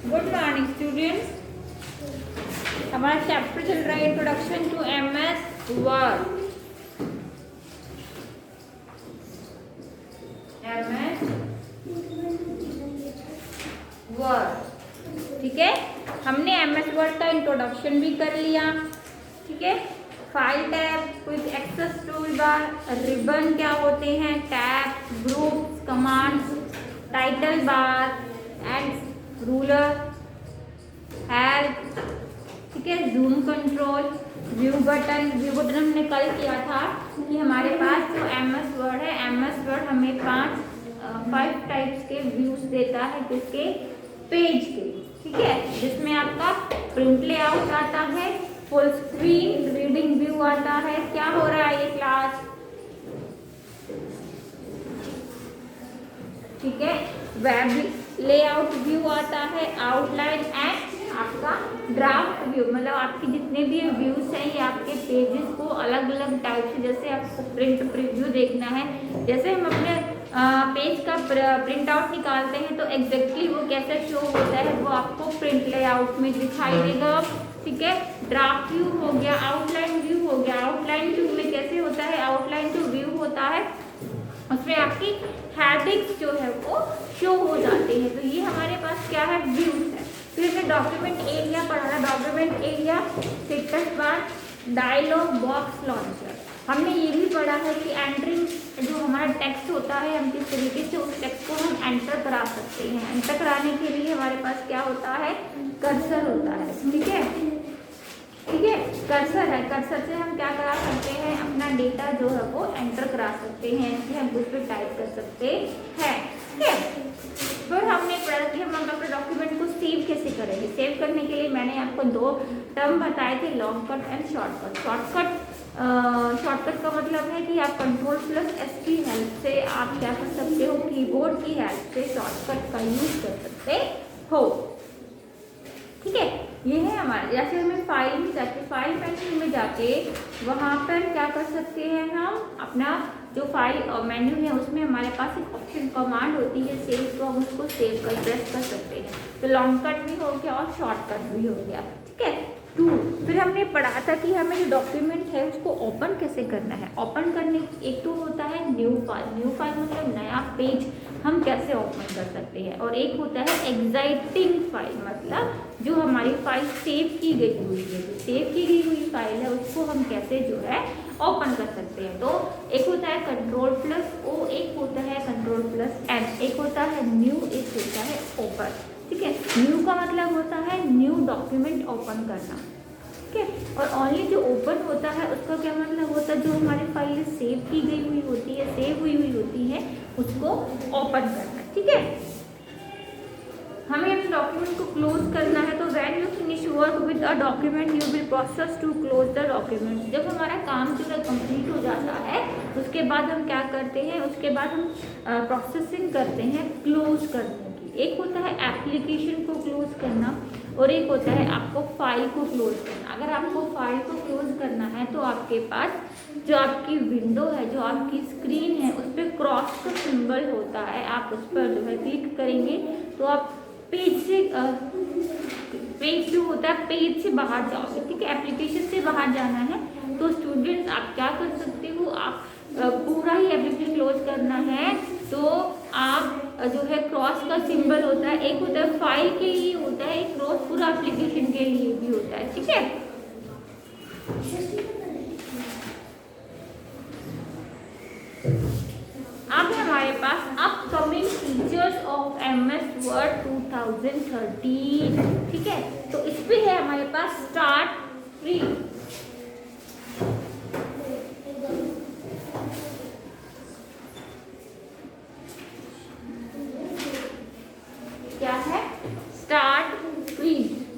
Good morning students. हमारा chapter चल रहा है introduction to MS Word. MS Word, ठीक है। हमने एमएस वर्ड का इंट्रोडक्शन भी कर लिया, ठीक है। File tab, quick access tool bar, ribbon क्या होते हैं, tab, groups, commands, title bar and ruler, help, ठीक है, zoom control, view button. View button हमने कल किया था कि हमारे पास जो एमएस वर्ड है, एमएस वर्ड हमें 5 टाइप्स के व्यूज देता है, किसके, पेज के, ठीक है। जिसमें आपका प्रिंट लेआउट आता है, फुल स्क्रीन रीडिंग व्यू आता है। क्या हो रहा है ये क्लास, ठीक है। वेब लेआउट व्यू आता है, आउटलाइन एंड आपका ड्राफ्ट व्यू, मतलब आपके जितने भी व्यूज हैं ये आपके पेजेस को अलग अलग टाइप से, जैसे आपको प्रिंट प्रीव्यू देखना है, जैसे हम अपने पेज का प्रिंट आउट निकालते हैं तो एग्जैक्टली वो कैसे शो होता है वो आपको प्रिंट लेआउट में दिखाई देगा, ठीक है। ड्राफ्ट व्यू हो गया, आउटलाइन व्यू हो गया। आउटलाइन व्यू में कैसे होता है, आउटलाइन जो व्यू होता है उसमें आपकी हेडिंग्स जो है वो शो हो जाते हैं। तो ये हमारे पास क्या है, व्यूज है। फिर हमने डॉक्यूमेंट एरिया पढ़ा था, document area, status bar, dialog box, launcher. हमने ये भी पढ़ा है कि एंटरिंग जो हमारा टेक्स्ट होता है, हम किस तरीके से उस टेक्स्ट को हम एंटर करा सकते हैं। एंटर कराने के लिए हमारे पास क्या होता है, कर्सर होता है, ठीक है, ठीक है। कर्सर है, कर्सर से हम क्या करा सकते हैं, अपना डेटा जो है वो एंटर करा सकते हैं, हम उस पर टाइप कर सकते हैं, ठीक है। फिर हमने पढ़ा कि हम अपने डॉक्यूमेंट को सेव कैसे करेंगे। सेव करने के लिए मैंने आपको 2 टर्म बताए थे, long cut and shortcut. Shortcut का मतलब है कि आप Ctrl+S की हेल्प से आप क्या कर सकते हो, कीबोर्ड की हेल्प से शॉर्टकट का यूज कर सकते हो, ठीक है। ये है हमारे, जैसे हमें फाइल में जाके, फाइल मेन्यू में जाके वहाँ पर क्या कर सकते हैं, हम अपना जो फाइल मेन्यू है उसमें हमारे पास एक ऑप्शन कमांड होती है सेव, तो हम उसको सेव कर प्रेस कर सकते हैं। तो लॉन्ग कट भी हो गया और शॉर्टकट भी हो गया, ठीक है। 2, फिर हमने पढ़ा था कि हमें जो डॉक्यूमेंट है उसको ओपन कैसे करना है। ओपन करने एक तो होता है न्यू फाइल, न्यू फाइल मतलब नया पेज हम कैसे ओपन कर सकते हैं, और एक होता है एग्जाइटिंग फाइल, मतलब जो हमारी फाइल सेव की गई हुई है, जो सेव की गई हुई फाइल है उसको हम कैसे जो है ओपन कर सकते हैं। तो एक होता है Ctrl+O, एक होता है Ctrl+N, एक होता है न्यू, एक होता है ओपन, ठीक है। न्यू का मतलब होता है न्यू डॉक्यूमेंट ओपन करना, ठीक है। और ओनली जो ओपन होता है उसका क्या मतलब होता है, जो हमारी फाइल सेव की गई हुई होती है, सेव हुई होती है, उसको ओपन करना, ठीक है। हमें अपने डॉक्यूमेंट को क्लोज करना है, तो when you finish work with a document you will process to close the document. जब हमारा काम जो है कंप्लीट हो जाता है उसके बाद हम क्या करते हैं, उसके बाद हम प्रोसेसिंग करते हैं क्लोज करने की। एक होता है एप्लीकेशन को क्लोज करना और एक होता है आपको फाइल को क्लोज करना। अगर आपको फाइल को क्लोज करना है तो आपके पास जो आपकी विंडो है, जो आपकी स्क्रीन है, उस पर क्रॉस का सिंबल होता है, आप उस पर जो है क्लिक करेंगे तो आप पेज से पेज जो होता है पेज से बाहर जाओगे, ठीक है। एप्लीकेशन से बाहर जाना है तो स्टूडेंट्स आप क्या कर सकते हो, आप पूरा ही एप्लीकेशन क्लोज करना है तो आप जो है क्रॉस का सिंबल होता है, एक होता है फाइल के लिए होता है, एक क्रॉस पूरा एप्लीकेशन के लिए भी होता है, ठीक है। अब हमारे पास upcoming features of MS Word 2013, ठीक है। तो इस पे है हमारे पास स्टार्ट फ्री, क्या है, start free.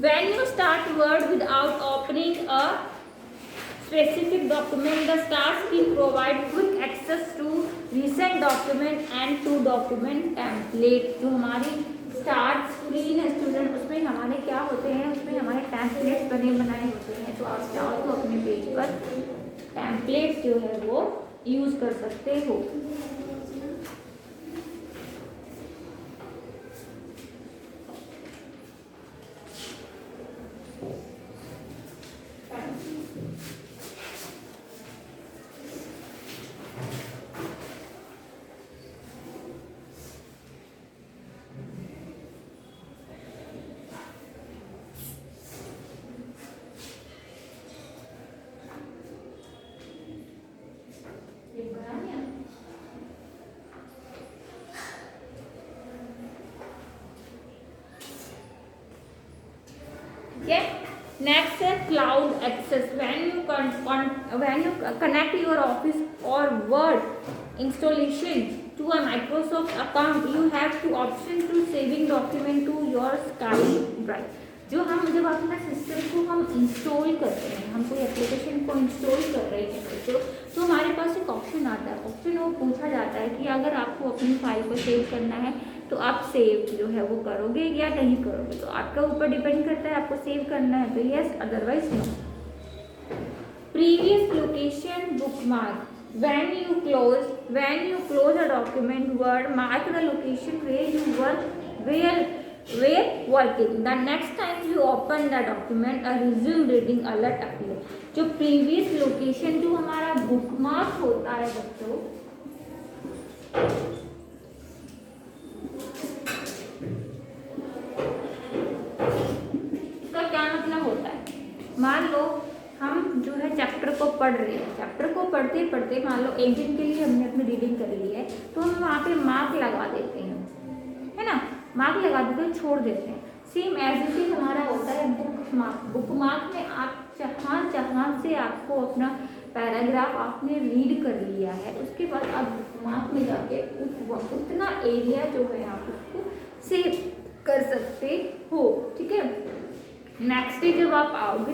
When you start word without opening a specific document, the start screen provide quick access to recent document and to document template। जो हमारी स्टार्ट स्क्रीन है स्टूडेंट, उसमें हमारे क्या होते हैं, उसमें हमारे टेम्पलेट्स बने बनाए होते हैं। तो आप चाहो तो अपने पेज पर टेम्पलेट्स जो है वो यूज कर सकते हो। ठीक है। नेक्स्ट है cloud access. When you connect your Office और Word installation to a Microsoft account, you have two option to saving document to your SkyDrive. जब अपना सिस्टम को हम इंस्टॉल करते हैं, हम कोई एप्लीकेशन को इंस्टॉल कर रहे हैं तो हमारे पास एक ऑप्शन आता है। ऑप्शन वो पूछा जाता है कि अगर आपको अपनी फाइल को सेव करना है तो आप सेव जो है वो करोगे या नहीं करोगे। तो आपके ऊपर डिपेंड करता है, आपको सेव करना है तो yes, otherwise no. Previous location bookmark. When you close a document, Word mark the location where you were working. The next time you open the document, a resume reading alert appear. जो previous location जो हमारा bookmark होता है बच्चों, इसका क्या मतलब होता है? मान लो हम जो है चैप्टर को पढ़ रहे हैं, चैप्टर को पढ़ते पढ़ते मान लो एक दिन के लिए हमने अपनी रीडिंग कर ली है तो हम वहाँ पे मार्क लगा देते हैं, है ना, मार्क लगा देते हैं, छोड़ देते हैं। सेम एज इट इज हमारा होता है बुक मार्क। बुक मार्क में आप जहाँ से आपको अपना पैराग्राफ आपने रीड कर लिया है उसके बाद आप बुक मार्क में जाके उतना एरिया जो है आप उसको सेव कर सकते हो, ठीक है। नेक्स्ट डे जब आप आओगे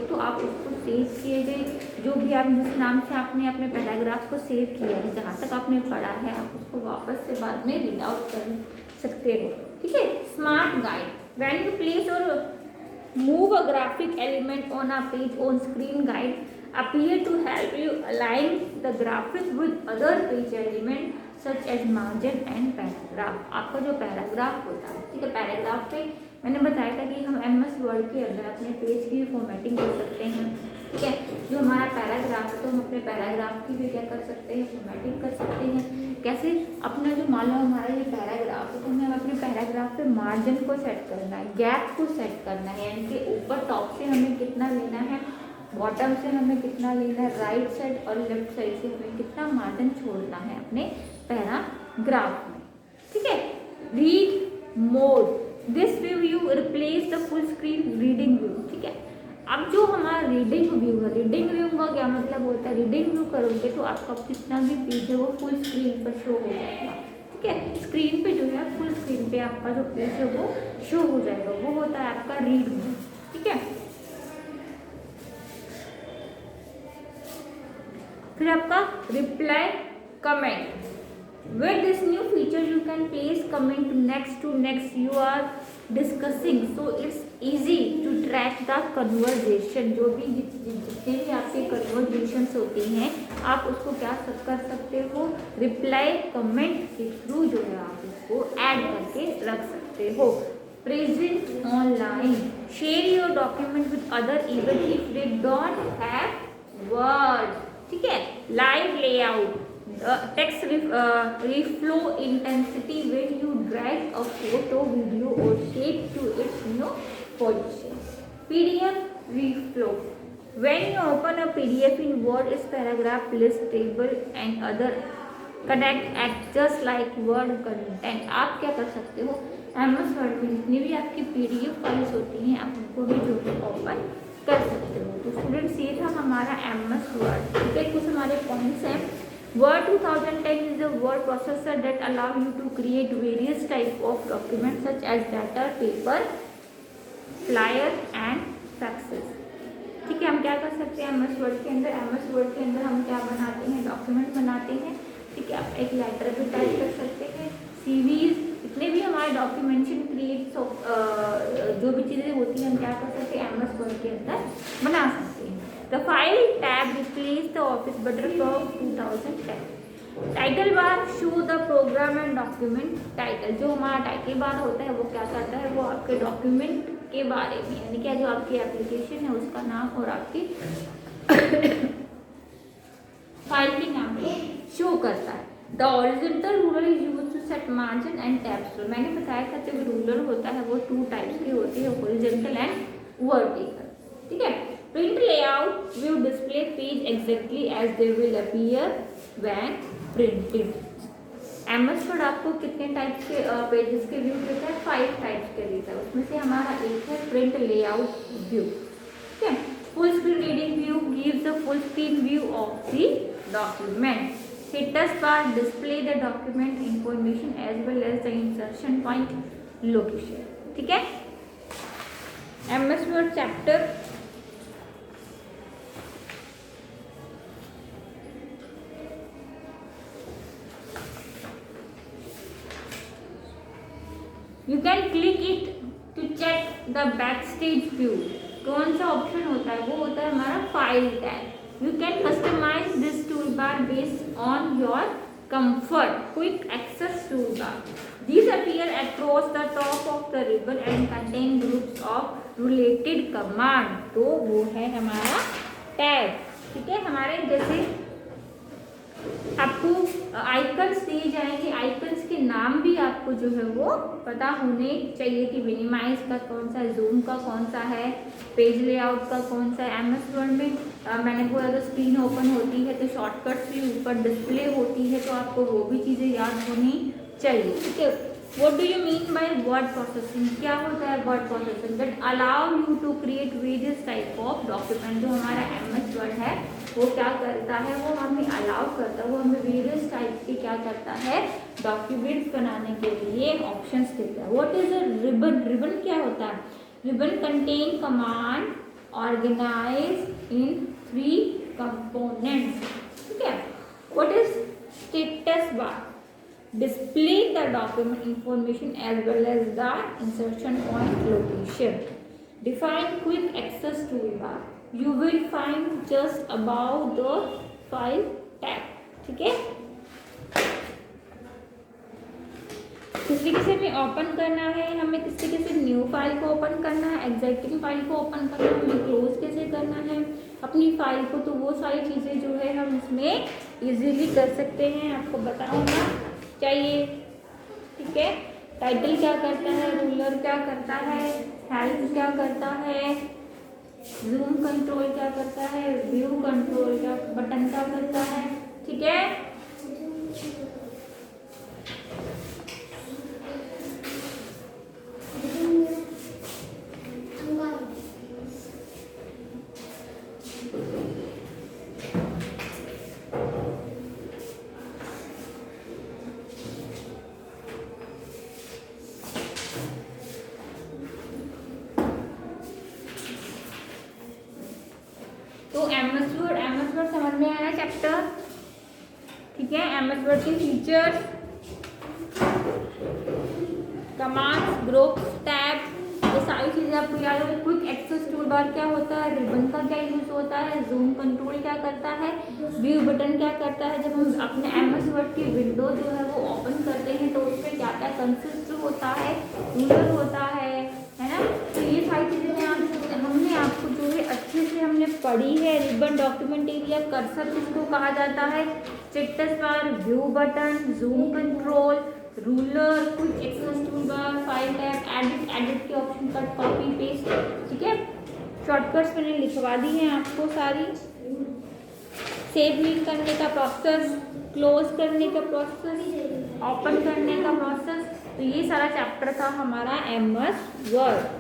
तो आप उसको सेव किए गए जो भी आप जिस नाम से आपने अपने पैराग्राफ को सेव किया है, जहाँ तक आपने पढ़ा है, आप उसको वापस से बाद में रीड आउट कर सकते हो, ठीक है। Smart guide. When you place और move a graphic element on a page on screen, guide appear to help you align the graphic with other page element such as margin and paragraph। आपका जो paragraph होता है, ठीक है, paragraph पे मैंने बताया था कि हम MS वर्ड के अंदर अपने पेज की फॉर्मेटिंग कर सकते हैं, ठीक है। जो हमारा पैराग्राफ है तो हम अपने पैराग्राफ की भी क्या कर सकते हैं, फॉर्मेटिंग कर सकते हैं। कैसे? अपना जो मान लो हमारा ये पैराग्राफ है तो हमें अपने पैराग्राफ पे मार्जिन को सेट करना है, गैप को सेट करना है, यानी कि ऊपर टॉप से हमें कितना लेना है, बॉटम से हमें कितना लेना है, राइट साइड और लेफ्ट साइड से हमें कितना मार्जिन छोड़ना है अपने पैराग्राफ में, ठीक है। Read mode. This view you replace the full screen reading view, ठीक है। अब जो हमारा रीडिंग व्यू है, रीडिंग व्यू का क्या मतलब होता है? रीडिंग व्यू करोगे तो आपका कितना भी पेज है वो फुल स्क्रीन पर शो हो जाएगा, ठीक है। स्क्रीन पे जो है फुल स्क्रीन पे आपका जो पेज है वो शो हो जाएगा, वो होता है आपका रीड व्यू, ठीक है। फिर आपका reply comment. With this new feature you can place comment next you are discussing, so it's easy to track the conversation. जो भी जितने भी आपके कन्वर्जेशंस होती हैं आप उसको क्या कर सकते हो, रिप्लाई कमेंट के थ्रू जो है आप उसको ऐड करके रख सकते हो। Present online. Share your document with other even if they don't have word, ठीक है। Live layout. Text reflow intensity when you drag a photo, video or shape to its new position. PDF reflow. When you open a PDF in Word, its paragraph, list, table and other connect act just like Word content. आप क्या कर सकते हो, MS Word में जितनी भी आपकी PDF files होती हैं आप उनको भी जो है ओपन कर सकते हो। तो स्टूडेंट्स ये था हमारा MS Word, ठीक है। कुछ हमारे पॉइंट्स हैं। Word 2010 is a word processor that allow you to create various type of documents such as data, paper, flyer and faxes, ठीक है। हम क्या कर सकते हैं MS Word के अंदर, MS Word के अंदर हम क्या बनाते हैं, डॉक्यूमेंट बनाते हैं, ठीक है। आप एक लेटर भी टाइप कर सकते हैं, CVs, जितने भी हमारे डॉक्यूमेंटेशन क्रिएट जो भी चीज़ें होती हैं हम क्या कर सकते हैं MS Word के अंदर बना सकते हैं। The file tab replaced the Office Butterfly 2010. Title bar show the program and document title. जो हमारा टाइटल बार होता है वो क्या करता है, वो आपके डॉक्यूमेंट के बारे में, यानी क्या जो आपकी एप्लीकेशन है उसका नाम और आपकी फाइल के नाम को शो करता है। The horizontal ruler is used to set margin and tabs. मैंने बताया था जो रूलर होता है वो 2 टाइप्स के होते हैं, हॉरिजॉन्टल एंड वर्टिकल, ठीक है। Print layout will display page exactly as they will appear when printed. MS word आपको कितने टाइप्स के पेजेस के व्यू देता है? 5 टाइप्स के देता है। उसमें से हमारा एक है प्रिंट लेआउट व्यू। ठीक है, full screen reading view gives the full screen view of the document. Status bar display the document information as well as the insertion point location. ठीक है, MS Word chapter you can click it to check the back stage view. कौन सा option होता है? वो होता है हमारा file tab. You can customize this tool bar based on your comfort. Quick access tool bar, these appear across the top of the ribbon and contain groups of related command। तो वो है हमारा टैब। ठीक है, हमारे जैसे आपको icons दिए जाएंगे, आइकन्स के नाम भी आपको जो है वो पता होने चाहिए कि मिनिमाइज का कौन सा है, जूम का कौन सा है, पेज लेआउट का कौन सा है। MS वर्ड में मैंने बोला तो स्क्रीन ओपन होती है तो शॉर्टकट्स भी ऊपर डिस्प्ले होती है, तो आपको वो भी चीज़ें याद होनी चाहिए। ठीक है, what do you mean by word processing? क्या होता है word processing? That allow you to create various type of document. जो हमारा MS वर्ड है वो क्या करता है? वो हमें अलाउ करता है, वो हमें वेरियस टाइप के क्या करता है? डॉक्यूमेंट्स बनाने के लिए ऑप्शंस देता है। What is a ribbon? Ribbon क्या होता है? रिबन कंटेन कमांड ऑर्गेनाइज इन 3 कंपोनेंट्स। ठीक है, what is status bar? Display the document information as well as the insertion point location. Define quick access toolbar. You will find just above the file tab. ठीक है, किस तरीके से हमें open करना है, हमें किस तरीके से न्यू फाइल को ओपन करना है, एग्जिस्टिंग फाइल को ओपन करना है, हमें क्लोज कैसे करना है अपनी फाइल को, तो वो सारी चीज़ें जो है हम इसमें इजीली कर सकते हैं। आपको बताऊंगा चाहिए। ठीक है, टाइटल क्या करता है, रूलर क्या करता है, हेल्प क्या करता है, जूम कंट्रोल क्या करता है, व्यू कंट्रोल क्या बटन क्या करता है। ठीक है, तो MS वर्ड समझ में आया चैप्टर। ठीक है, MS वर्ड के फीचर्स, कमांड्स, ग्रुप्स, टैब, ये सारी चीज़ें आपको याद है। क्विक एक्सेस टूल बार क्या होता है, रिबन का क्या यूज होता है, जूम कंट्रोल क्या करता है, व्यू बटन क्या करता है। जब हम अपने MS वर्ड की विंडो जो है वो ओपन करते हैं तो उसमें क्या क्या कंसिस्ट होता है, रूलर होता है ना। तो ये सारी चीज़ें हमने आपको जो है अच्छे से हमने पढ़ी है। रिबन, डॉक्यूमेंट एरिया, कर्सर किसको कहा जाता है, status bar, view button, zoom control, ruler, quick access tool bar, file tab, edit के ऑप्शन, कट, कॉपी, पेस्ट। ठीक है, शॉर्टकट्स मैंने लिखवा दी हैं आपको सारी। सेव लिंक करने का प्रोसेस, क्लोज करने का प्रोसेस, ओपन करने का प्रोसेस, तो ये सारा चैप्टर था हमारा MS वर्ड।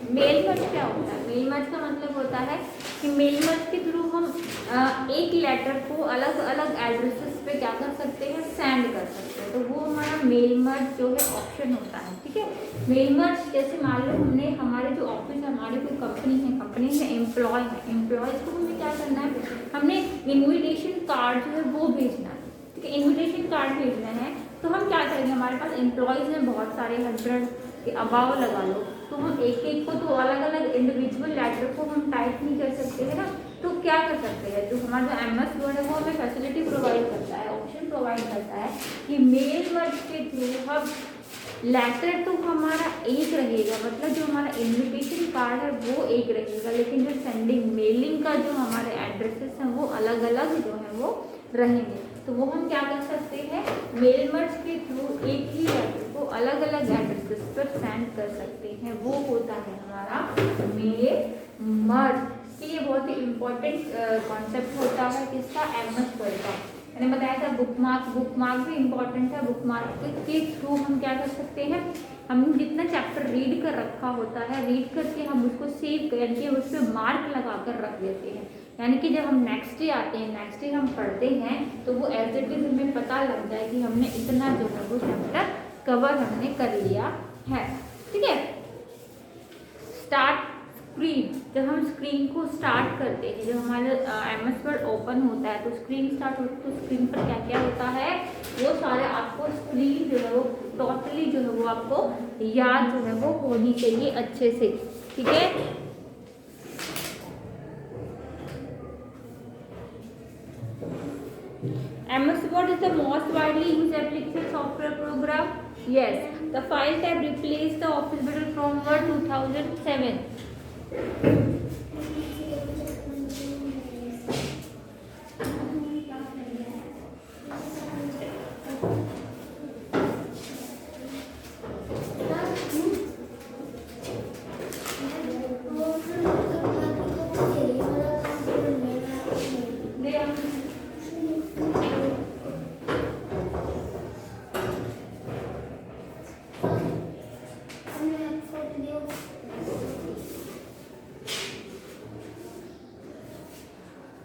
मेल मर्ज क्या होता है? मेल मर्ज का मतलब होता है कि मेल मर्ज के थ्रू हम एक लेटर को अलग अलग एड्रेसेस पे क्या कर सकते हैं, सेंड कर सकते हैं। तो वो हमारा मेल मर्ज जो है ऑप्शन होता है। ठीक है, मेल मर्ज जैसे मान लो हमने हमारे जो ऑफिस है, हमारी कोई कंपनी है, एम्प्लॉयज़ को हमें क्या करना है, हमने इन्विटेशन कार्ड जो है वो भेजना है। ठीक है, इन्विटेशन कार्ड भेजना है तो हम क्या करेंगे, हमारे पास एम्प्लॉयज़ हैं बहुत सारे, 100 के अबाव लगा लो, तो हम एक एक को तो अलग अलग इंडिविजुअल लेटर को हम टाइप नहीं कर सकते है ना। तो क्या कर सकते हैं, जो हमारा जो MS वर्ड है वो हमें फैसिलिटी प्रोवाइड करता है, ऑप्शन प्रोवाइड करता है कि मेल मर्ज के थ्रू हम लेटर तो हमारा एक रहेगा, मतलब जो हमारा इन्विटेशन कार्ड है वो एक रहेगा, लेकिन जो सेंडिंग मेलिंग का जो हमारे एड्रेसेस हैं वो अलग अलग जो है वो रहेंगे। तो वो हम क्या कर सकते हैं, मेल मर्ज के थ्रू एक ही लेटर को अलग अलग एड्रेसेस पर सेंड कर सकते हैं, वो होता है हमारा मेल मर्ज। ये बहुत ही इम्पोर्टेंट कॉन्सेप्ट होता है किसका, MS वर्ड का। मैंने बताया था बुकमार्क भी इम्पोर्टेंट है। बुकमार्क के थ्रू हम क्या कर सकते हैं, हम जितना चैप्टर रीड कर रखा होता है, रीड करके हम उसको सेव करके उस पर मार्क लगा कर रख देते हैं, यानी कि जब हम नेक्स्ट डे आते हैं, नेक्स्ट डे हम पढ़ते हैं तो वो एज इट इज हमें पता लग जाए कि हमने इतना जो है वो चैप्टर कवर हमने कर लिया है। ठीक है, स्टार्ट स्क्रीन, जब हम स्क्रीन को स्टार्ट करते हैं, जब हमारा MS वर्ड ओपन होता है तो स्क्रीन स्टार्ट होती है, तो स्क्रीन पर क्या क्या होता है वो सारे आपको स्क्रीन जो है वो टोटली जो है वो आपको याद जो है वो होनी चाहिए अच्छे से। ठीक है, MS Word is the most widely used application software program. Yes, the file type replaced the Office Builder from Word 2007.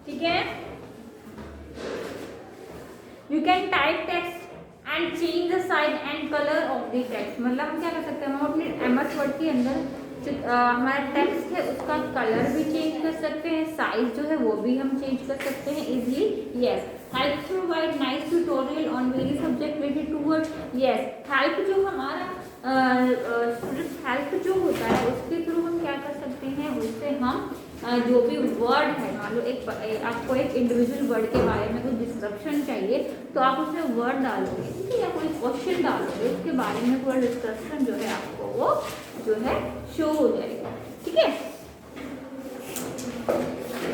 ठीक है, you can type text and change the size and colour of the text. मतलब हम क्या कर सकते हैं, हम अपने MS वर्ड के अंदर हमारा टेक्स्ट है उसका कलर भी चेंज कर सकते हैं, साइज जो है वो भी हम चेंज कर सकते हैं easily. Yes, help provide nice tutorial on very subject related to word. Yes, help जो हमारा हेल्प जो होता है उसके थ्रू हम क्या कर सकते हैं, उससे हम जो भी वर्ड है, मान लो आपको एक इंडिविजुअल वर्ड के बारे में कुछ डिस्क्रिप्शन चाहिए तो आप उसमें वर्ड डालोगे, ठीक है, या कोई क्वेश्चन डालोगे, उसके बारे में पूरा डिस्क्रिप्शन जो है आपको वो जो है शो हो जाएगा। ठीक है,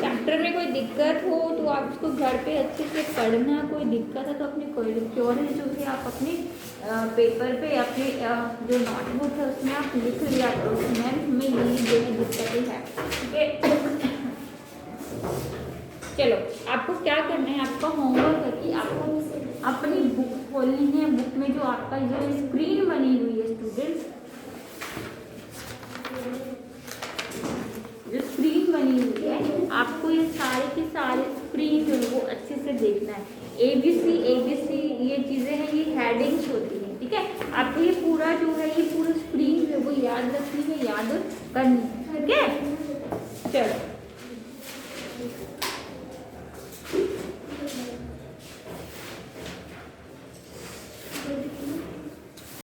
चैप्टर में कोई दिक्कत हो तो आप उसको घर पे अच्छे से पढ़ना, कोई दिक्कत है तो अपनी क्वेरी जो है आप अपने पेपर पे अपने जो नोटबुक है उसमें आप लिख लिया करो, मैम हमें ये जो है दिक्कतें है। ठीक है, चलो आपको क्या करना है, आपका होमवर्क है कि आपको अपनी बुक खोलनी है। बुक में जो आपका जो स्क्रीन बनी हुई है स्टूडेंट्स, जो स्क्रीन बनी हुई है आपको ये सारे के सारे स्क्रीन जो है वो अच्छे से देखना है। ABC ये चीज़ें हैं, ये हेडिंग्स होती हैं। ठीक है, आपको ये पूरा जो है ये पूरा स्क्रीन जो है वो याद रखनी है, याद करनी है। ठीक है,